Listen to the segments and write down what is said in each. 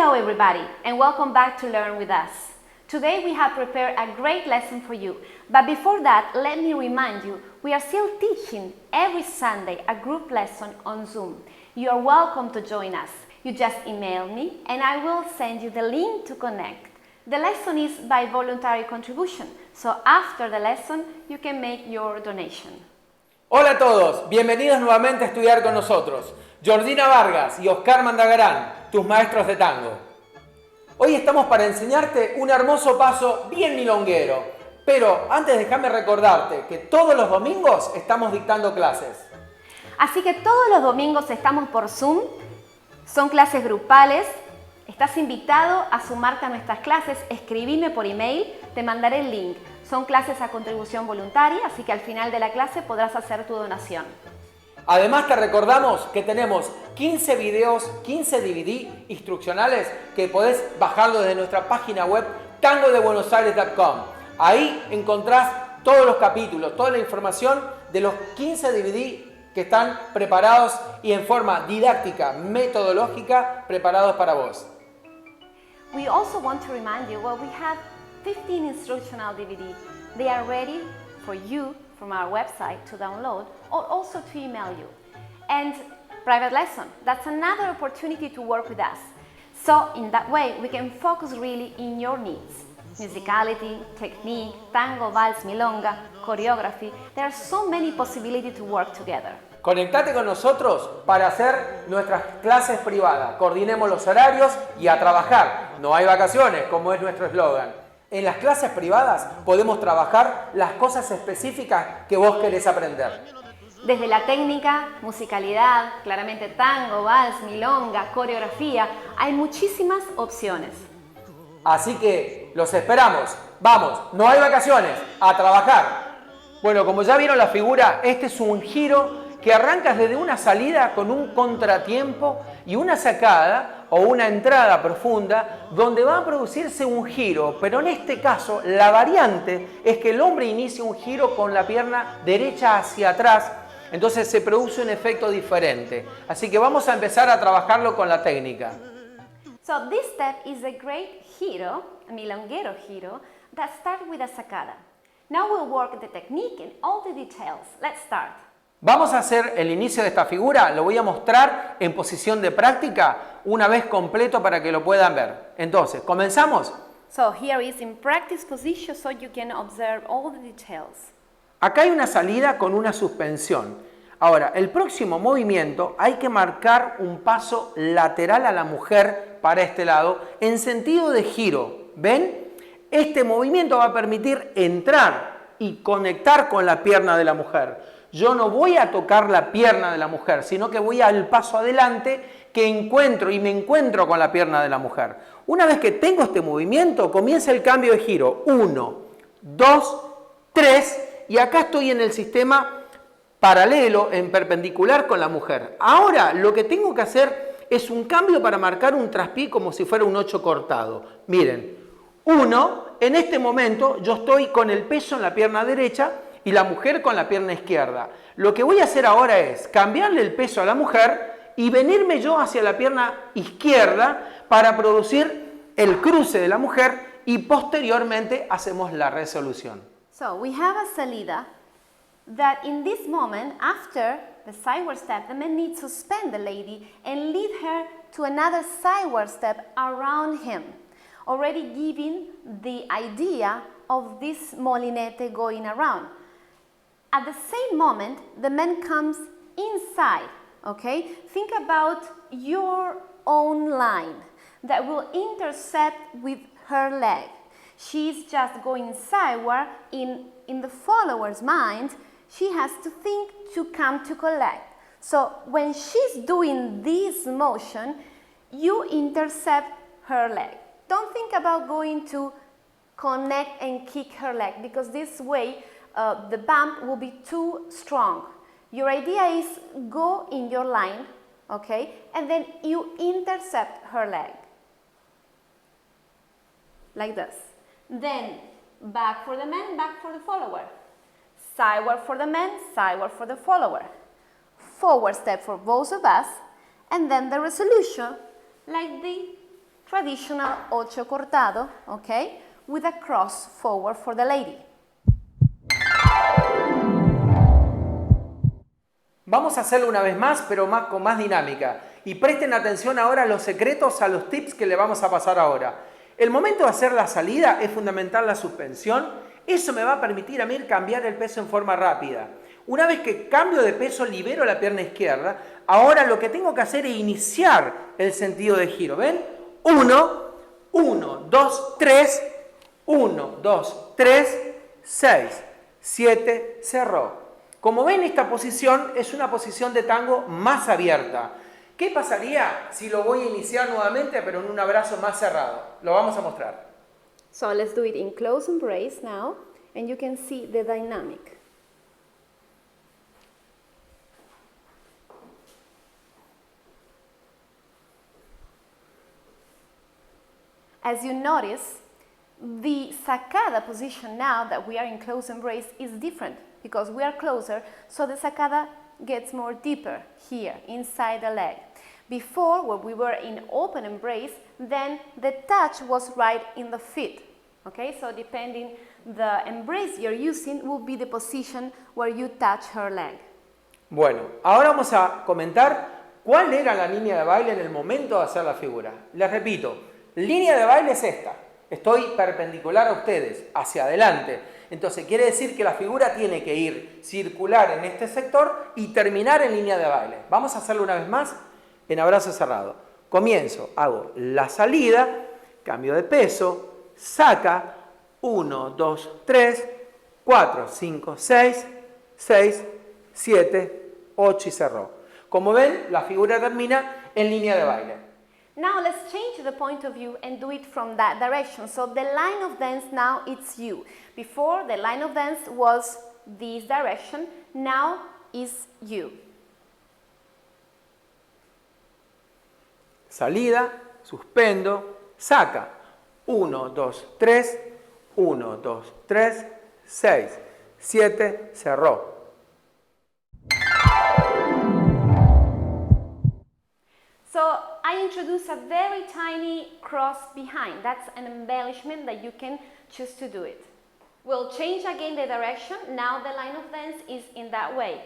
Hello everybody and welcome back to Learn with us. Today we have prepared a great lesson for you, but before that let me remind you we are still teaching every Sunday a group lesson on Zoom. You are welcome to join us. You just email me and I will send you the link to connect. The lesson is by voluntary contribution, so after the lesson you can make your donation. Hola a todos, bienvenidos nuevamente a estudiar con nosotros. Georgina Vargas y Oscar Mandagaran, tus maestros de tango. Hoy estamos para enseñarte un hermoso paso bien milonguero, pero antes déjame recordarte que todos los domingos estamos dictando clases. Así que todos los domingos estamos por Zoom, son clases grupales. Estás invitado a sumarte a nuestras clases, escribime por email, te mandaré el link. Son clases a contribución voluntaria, así que al final de la clase podrás hacer tu donación. Además te recordamos que tenemos 15 videos, 15 DVD instruccionales que podés bajarlo desde nuestra página web TangoDeBuenosAires.mp. Ahí encontrás todos los capítulos, toda la información de los 15 DVD que están preparados y en forma didáctica, metodológica, preparados para vos. We also want to remind you, we have 15 instructional DVD. They are ready for you from our website to download or also to email you. And private lesson, that's another opportunity to work with us. So in that way, we can focus really in your needs. Musicality, technique, tango, vals, milonga, choreography. There are so many possibilities to work together. Conectate con nosotros para hacer nuestras clases privadas. Coordinemos los horarios y a trabajar. No hay vacaciones, como es nuestro eslogan. En las clases privadas podemos trabajar las cosas específicas que vos querés aprender. Desde la técnica, musicalidad, claramente tango, vals, milonga, coreografía, hay muchísimas opciones. Así que los esperamos. Vamos, no hay vacaciones, a trabajar. Bueno, como ya vieron la figura, este es un giro que arrancas desde una salida con un contratiempo y una sacada o una entrada profunda donde va a producirse un giro, pero en este caso la variante es que el hombre inicia un giro con la pierna derecha hacia atrás, entonces se produce un efecto diferente. Así que vamos a empezar a trabajarlo con la técnica. So this step is a great giro, a milonguero giro, that starts with a sacada. Now we'll work the technique and all the details. Let's start. Vamos a hacer el inicio de esta figura, lo voy a mostrar en posición de práctica una vez completo para que lo puedan ver. Entonces, ¿comenzamos? So here is in practice position so you can observe all the details. Acá hay una salida con una suspensión. Ahora, el próximo movimiento hay que marcar un paso lateral a la mujer para este lado en sentido de giro. ¿Ven? Este movimiento va a permitir entrar y conectar con la pierna de la mujer. Yo no voy a tocar la pierna de la mujer, sino que voy al paso adelante que encuentro y me encuentro con la pierna de la mujer. Una vez que tengo este movimiento, comienza el cambio de giro. 1, 2, 3 y acá estoy en el sistema paralelo, en perpendicular con la mujer. Ahora lo que tengo que hacer es un cambio para marcar un traspié como si fuera un 8 cortado. Miren, 1, en este momento yo estoy con el peso en la pierna derecha y la mujer con la pierna izquierda. Lo que voy a hacer ahora es cambiarle el peso a la mujer y venirme yo hacia la pierna izquierda para producir el cruce de la mujer y posteriormente hacemos la resolución. So we have a salida that in this moment, after the sideward step, the man needs to suspend the lady and lead her to another sideward step around him, already giving the idea of this molinete going around. At the same moment, the man comes inside, okay? Think about your own line that will intercept with her leg. She's just going sideward. In the follower's mind, she has to think to come to collect. So when she's doing this motion, you intercept her leg. Don't think about going to connect and kick her leg because this way the bump will be too strong. Your idea is go in your line, okay, and then you intercept her leg. Like this. Then back for the man, back for the follower. Sideward for the man, sideward for the follower. Forward step for both of us, and then the resolution like the traditional 8 cortado, okay, with a cross forward for the lady. Vamos a hacerlo una vez más, pero con más dinámica. Y presten atención ahora a los secretos, a los tips que le vamos a pasar ahora. El momento de hacer la salida es fundamental la suspensión. Eso me va a permitir a mí cambiar el peso en forma rápida. Una vez que cambio de peso, libero la pierna izquierda. Ahora lo que tengo que hacer es iniciar el sentido de giro. ¿Ven? 1, 1, 2, 3, 1, 2, 3, 6, 7, cerró. Como ven, esta posición es una posición de tango más abierta. ¿Qué pasaría si lo voy a iniciar nuevamente, pero en un abrazo más cerrado? Lo vamos a mostrar. So let's do it in close embrace now, and you can see the dynamic. As you notice, the sacada position now that we are in close embrace is different because we are closer, so the sacada gets more deeper here inside the leg. Before, when we were in open embrace, then the touch was right in the feet. Okay, so depending the embrace you're using will be the position where you touch her leg. Bueno, ahora vamos a comentar cuál era la línea de baile en el momento de hacer la figura. Les repito, línea de baile es esta. Estoy perpendicular a ustedes, hacia adelante. Entonces quiere decir que la figura tiene que ir circular en este sector y terminar en línea de baile. Vamos a hacerlo una vez más en abrazo cerrado. Comienzo, hago la salida, cambio de peso, saca, 1, 2, 3, 4, 5, 6, 6, 7, 8 y cerró. Como ven, la figura termina en línea de baile. Now let's change the point of view and do it from that direction. So the line of dance now it's you. Before the line of dance was this direction, now is you. Salida, suspendo, saca. 1, 2, 3, 1, 2, 3, 6, 7, cerró. So I introduce a very tiny cross behind. That's an embellishment that you can choose to do it. We'll change again the direction. Now the line of dance is in that way.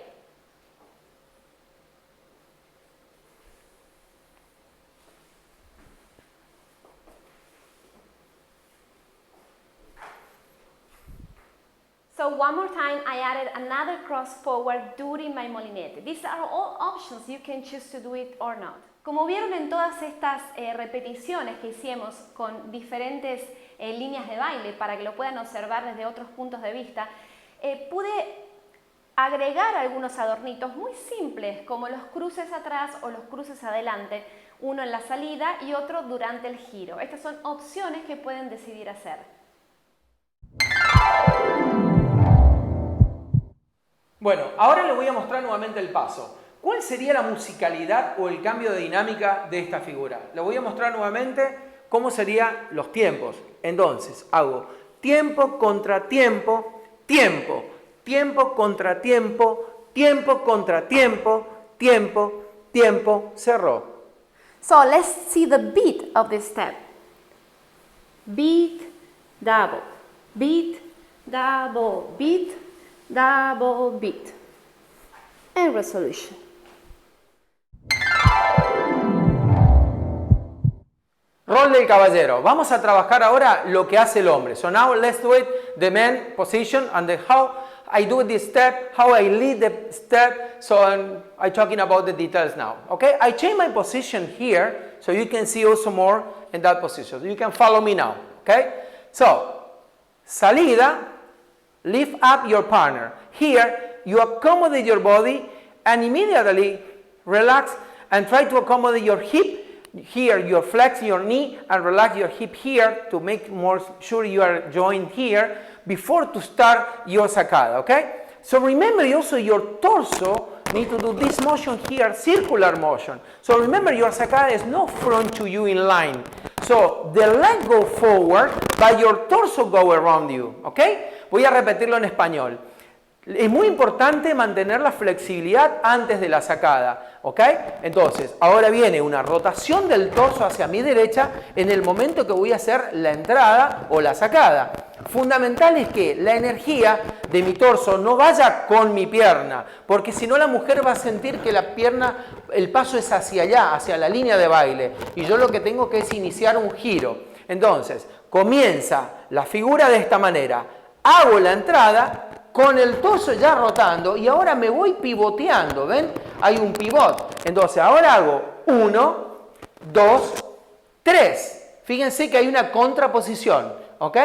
So one more time, I added another cross forward during my molinete. These are all options. You can choose to do it or not. Como vieron en todas estas repeticiones que hicimos con diferentes líneas de baile para que lo puedan observar desde otros puntos de vista, pude agregar algunos adornitos muy simples como los cruces atrás o los cruces adelante, uno en la salida y otro durante el giro. Estas son opciones que pueden decidir hacer. Bueno, ahora les voy a mostrar nuevamente el paso. ¿Cuál sería la musicalidad o el cambio de dinámica de esta figura? Les voy a mostrar nuevamente cómo serían los tiempos. Entonces, hago tiempo contra tiempo, tiempo, tiempo contra tiempo, tiempo contra tiempo, tiempo, tiempo, cerró. So let's see the beat of this step. Beat, double, beat, double, beat, double, beat. And resolution. Rol del caballero. Vamos a trabajar ahora lo que hace el hombre. So now let's do it, the man position and the how I do this step, how I lead the step. So I'm talking about the details now. Okay, I change my position here so you can see also more in that position. You can follow me now. Okay, so salida, lift up your partner. Here you accommodate your body and immediately relax and try to accommodate your hip. Here you flex your knee and relax your hip here to make more sure you are joined here before to start your sacada, okay? So remember also your torso need to do this motion here, circular motion. So remember your sacada is not front to you in line. So the leg go forward, but your torso go around you, okay? Voy a repetirlo en español. Es muy importante mantener la flexibilidad antes de la sacada, ¿ok? Entonces, ahora viene una rotación del torso hacia mi derecha en el momento que voy a hacer la entrada o la sacada. Fundamental es que la energía de mi torso no vaya con mi pierna, porque si no la mujer va a sentir que la pierna, el paso es hacia allá, hacia la línea de baile, y yo lo que tengo que es iniciar un giro. Entonces, comienza la figura de esta manera, hago la entrada, con el torso ya rotando y ahora me voy pivoteando, ¿ven? Hay un pivot. Entonces ahora hago 1, 2, 3. Fíjense que hay una contraposición, ¿ok?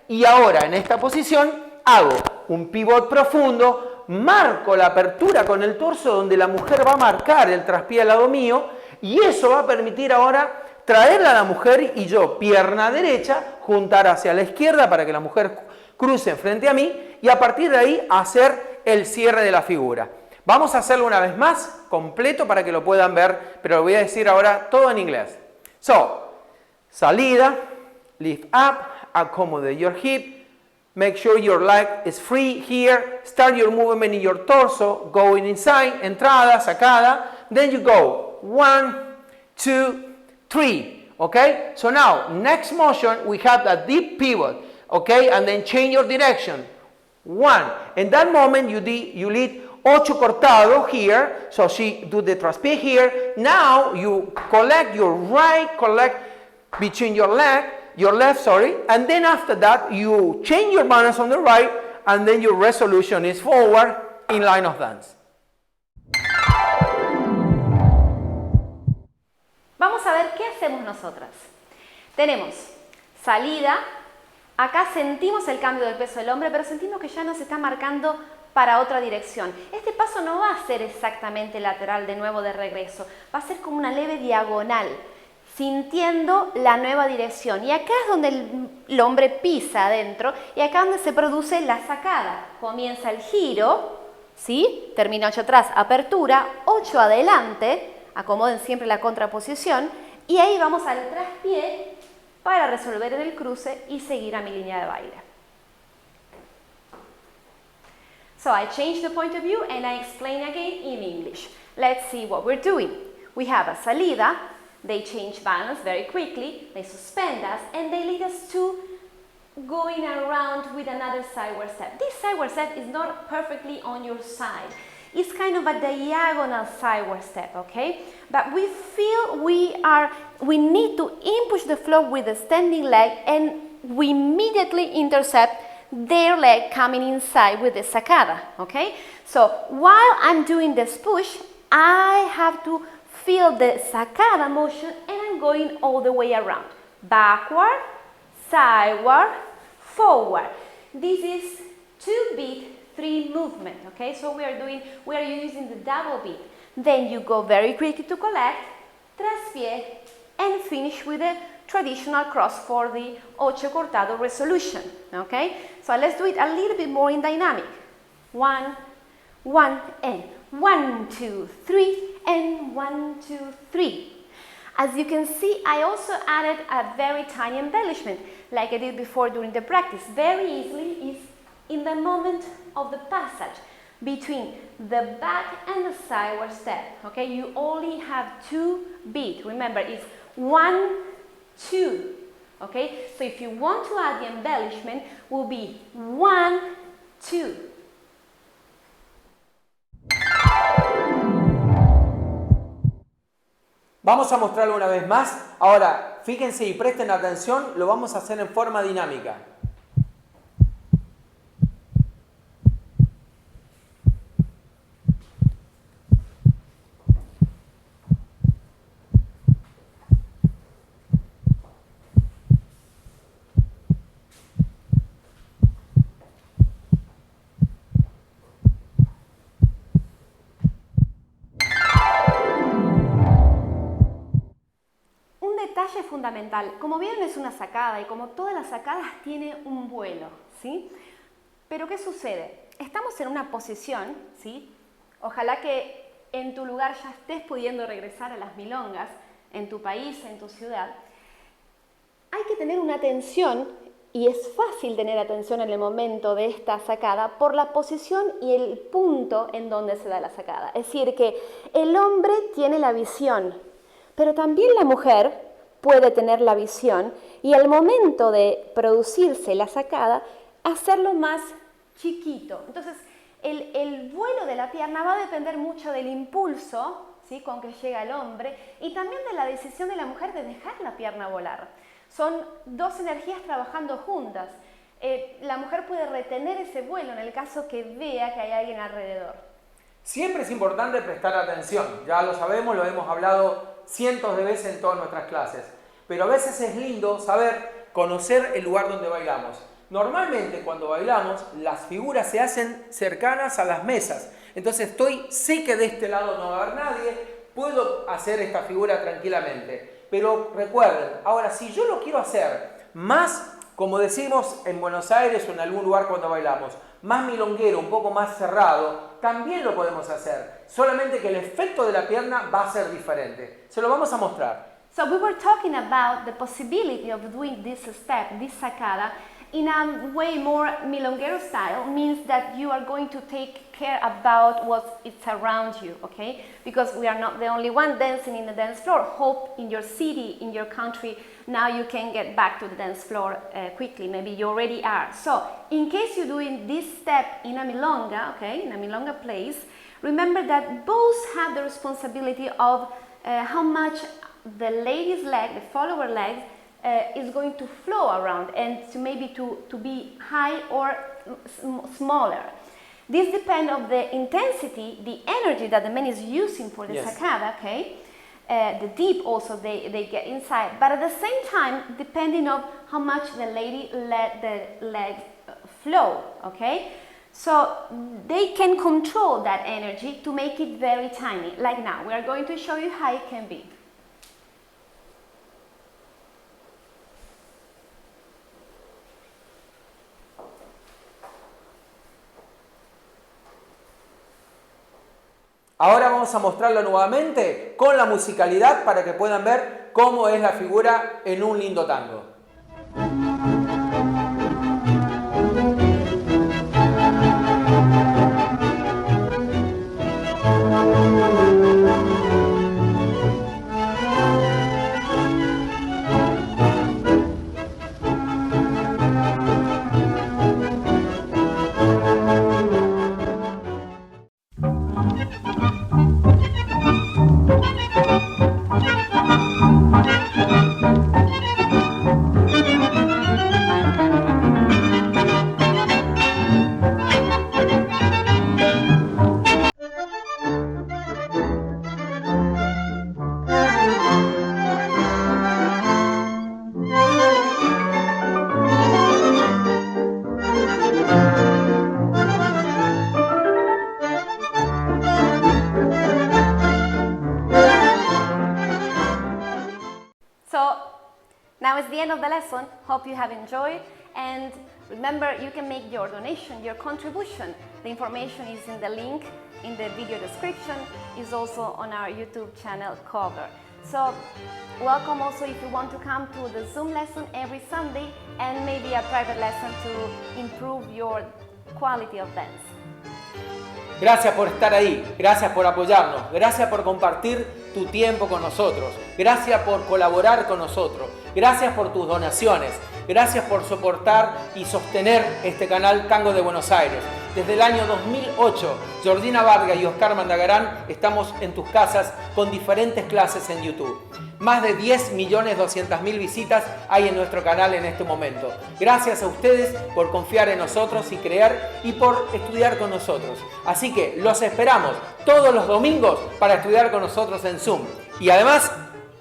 Y ahora en esta posición hago un pivot profundo, marco la apertura con el torso donde la mujer va a marcar el traspié al lado mío y eso va a permitir ahora traerla a la mujer y yo, pierna derecha, juntar hacia la izquierda para que la mujer cruce frente a mí y a partir de ahí hacer el cierre de la figura. Vamos a hacerlo una vez más, completo para que lo puedan ver, pero lo voy a decir ahora todo en inglés. So, salida, lift up, accommodate your hip, make sure your leg is free here, start your movement in your torso, going inside, entrada, sacada, then you go 1, 2, 3, okay? So now, next motion, we have a deep pivot, okay? And then change your direction. 1. In that moment, you lead 8 cortado here, so she do the traspié here. Now, you collect your right, collect between your left, sorry, and then after that, you change your balance on the right, and then your resolution is forward in line of dance. Vamos a ver qué hacemos nosotras. Tenemos salida. Acá sentimos el cambio del peso del hombre, pero sentimos que ya nos está marcando para otra dirección. Este paso no va a ser exactamente lateral de nuevo de regreso, va a ser como una leve diagonal, sintiendo la nueva dirección. Y acá es donde el hombre pisa adentro y acá es donde se produce la sacada. Comienza el giro, ¿sí? Termina 8 atrás, apertura, 8 adelante, acomoden siempre la contraposición y ahí vamos al traspié para resolver en el cruce y seguir a mi línea de baile. So I change the point of view and I explain again in English. Let's see what we're doing. We have a salida, they change balance very quickly, they suspend us and they lead us to going around with another sideward step. This sideward step is not perfectly on your side. It's kind of a diagonal sideward step, okay? But we feel we need to inpush the floor with the standing leg and we immediately intercept their leg coming inside with the sacada, okay? So while I'm doing this push, I have to feel the sacada motion and I'm going all the way around. Backward, sideward, forward. This is 2-beat 3 movement, okay? So we are using the double beat. Then you go very quickly to collect, traspié, and finish with a traditional cross for the 8 cortado resolution, okay? So let's do it a little bit more in dynamic. 1, 1, and 1, 2, 3, and 1, 2, 3. As you can see, I also added a very tiny embellishment, like I did before during the practice. Very easily is in the moment of the passage between the back and the sideward step, okay? You only have 2 beats. Remember, it's 1, 2, okay? So if you want to add the embellishment, will be 1, 2. Vamos a mostrarlo una vez más. Ahora, fíjense y presten atención, lo vamos a hacer en forma dinámica. Fundamental. Como vieron, es una sacada y como todas las sacadas tiene un vuelo, ¿sí? Pero ¿qué sucede? Estamos en una posición, ¿sí? Ojalá que en tu lugar ya estés pudiendo regresar a las milongas, en tu país, en tu ciudad. Hay que tener una atención y es fácil tener atención en el momento de esta sacada por la posición y el punto en donde se da la sacada. Es decir, que el hombre tiene la visión, pero también la mujer puede tener la visión y al momento de producirse la sacada, hacerlo más chiquito. Entonces, el vuelo de la pierna va a depender mucho del impulso, ¿sí?, con que llega el hombre y también de la decisión de la mujer de dejar la pierna volar. Son dos energías trabajando juntas. La mujer puede retener ese vuelo en el caso que vea que hay alguien alrededor. Siempre es importante prestar atención, ya lo sabemos, lo hemos hablado cientos de veces en todas nuestras clases, pero a veces es lindo saber, conocer el lugar donde bailamos. Normalmente cuando bailamos las figuras se hacen cercanas a las mesas, entonces sé que de este lado no va a haber nadie, puedo hacer esta figura tranquilamente, pero recuerden, ahora si yo lo quiero hacer más, como decimos en Buenos Aires o en algún lugar cuando bailamos, más milonguero, un poco más cerrado, también lo podemos hacer, solamente que el efecto de la pierna va a ser diferente. Se lo vamos a mostrar. So we were talking about the possibility of doing this step, this sacada, in a way more milonguero style, means that you are going to take care about what is around you, okay? Because we are not the only one dancing in the dance floor. Hope in your city, in your country, now you can get back to the dance floor quickly. Maybe you already are. So, in case you're doing this step in a milonga, okay, in a milonga place, remember that both have the responsibility of how much the lady's leg, the follower leg, is going to flow around and to be high or smaller. This depends on the intensity, the energy that the man is using for the sacada, okay? The deep also they get inside, but at the same time, depending on how much the lady let the leg flow, okay? So they can control that energy to make it very tiny. Like now, we are going to show you how it can be. Ahora vamos a mostrarlo nuevamente con la musicalidad para que puedan ver cómo es la figura en un lindo tango. Now it's the end of the lesson. Hope you have enjoyed, and remember you can make your donation, your contribution. The information is in the link in the video description, is also on our YouTube channel cover. So welcome also if you want to come to the Zoom lesson every Sunday and maybe a private lesson to improve your quality of dance. Gracias por estar ahí, gracias por apoyarnos, gracias por compartir tu tiempo con nosotros, gracias por colaborar con nosotros, gracias por tus donaciones, gracias por soportar y sostener este canal Tango de Buenos Aires. Desde el año 2008, Georgina Vargas y Oscar Mandagaran estamos en tus casas con diferentes clases en YouTube. Más de 10.200.000 visitas hay en nuestro canal en este momento. Gracias a ustedes por confiar en nosotros y creer y por estudiar con nosotros. Así que los esperamos todos los domingos para estudiar con nosotros en Zoom. Y además,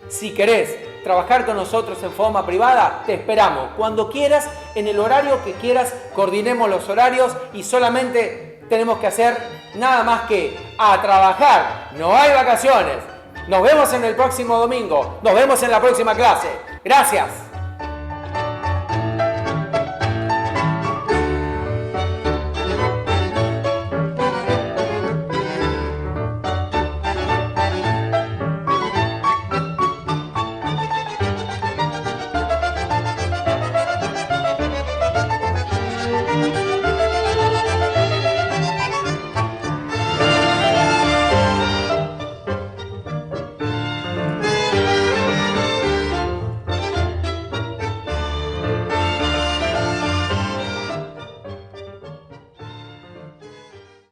si querés trabajar con nosotros en forma privada, te esperamos. Cuando quieras, en el horario que quieras, coordinemos los horarios y solamente tenemos que hacer nada más que a trabajar. No hay vacaciones. Nos vemos en el próximo domingo. Nos vemos en la próxima clase. Gracias.